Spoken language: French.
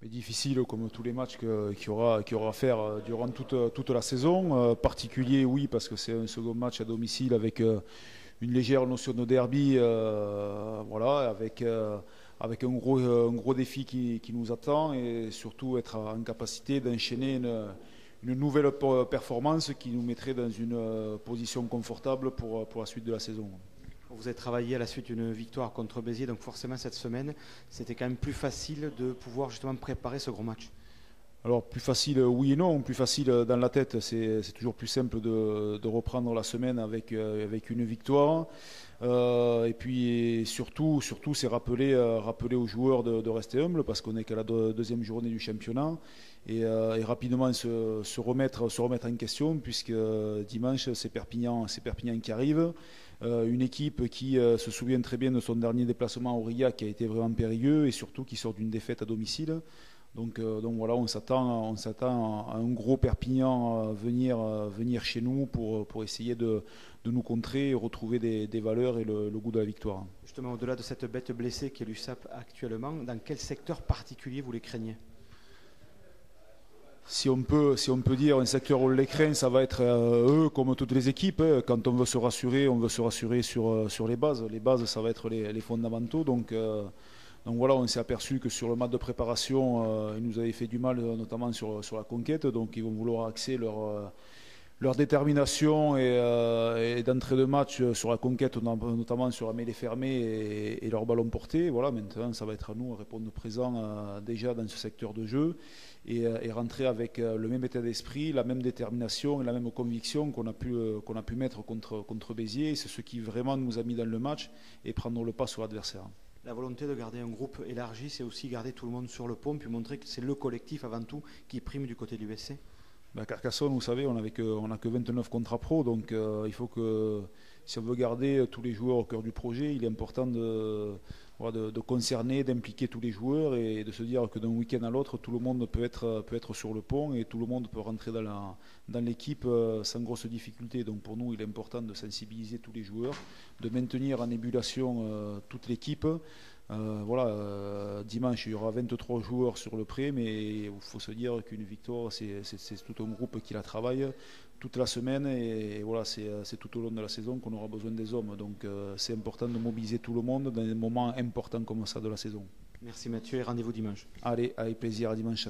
Mais difficile comme tous les matchs qu'il y aura à faire durant toute la saison. Particulier, oui, parce que c'est un second match à domicile avec une légère notion de derby, voilà, avec un gros défi qui nous attend et surtout être en capacité d'enchaîner une nouvelle performance qui nous mettrait dans une position confortable pour la suite de la saison. Vous avez travaillé à la suite d'une victoire contre Béziers, donc forcément cette semaine, c'était quand même plus facile de pouvoir justement préparer ce gros match. Alors plus facile, oui et non. Plus facile dans la tête, c'est toujours plus simple de reprendre la semaine avec une victoire. Et puis surtout c'est rappeler aux joueurs de rester humbles parce qu'on n'est qu'à la deuxième journée du championnat et rapidement se remettre en question puisque dimanche c'est Perpignan qui arrive. Une équipe qui se souvient très bien de son dernier déplacement à Aurillac qui a été vraiment périlleux et surtout qui sort d'une défaite à domicile. Donc voilà, on s'attend à un gros Perpignan venir chez nous pour essayer de nous contrer et retrouver des valeurs et le goût de la victoire. Justement, au-delà de cette bête blessée qui est l'USAP actuellement, dans quel secteur particulier vous les craignez? Si on peut dire un secteur où on les craint, ça va être eux comme toutes les équipes. Quand on veut se rassurer sur les bases. Les bases, ça va être les fondamentaux. Donc voilà, on s'est aperçu que sur le match de préparation, ils nous avaient fait du mal, notamment sur la conquête. Donc ils vont vouloir axer leur détermination et d'entrée de match sur la conquête, notamment sur la mêlée fermée et leur ballon porté. Voilà, maintenant, ça va être à nous de répondre présent déjà dans ce secteur de jeu et rentrer avec le même état d'esprit, la même détermination et la même conviction qu'on a pu mettre contre Béziers. C'est ce qui vraiment nous a mis dans le match et prendre le pas sur l'adversaire. La volonté de garder un groupe élargi, c'est aussi garder tout le monde sur le pont, puis montrer que c'est le collectif avant tout qui prime du côté du BSC. Carcassonne, vous savez, on n'a que 29 contrats pro, donc il faut que, si on veut garder tous les joueurs au cœur du projet, il est important de concerner, d'impliquer tous les joueurs et de se dire que d'un week-end à l'autre, tout le monde peut être sur le pont et tout le monde peut rentrer dans l'équipe sans grosse difficulté. Donc pour nous, il est important de sensibiliser tous les joueurs, de maintenir en ébullition toute l'équipe. Dimanche, il y aura 23 joueurs sur le pré, mais il faut se dire qu'une victoire, c'est tout un groupe qui la travaille toute la semaine et voilà, c'est tout au long de la saison qu'on aura besoin des hommes. Donc c'est important de mobiliser tout le monde dans des moments importants comme ça de la saison. Merci Mathieu et rendez-vous dimanche. Allez, avec plaisir, à dimanche.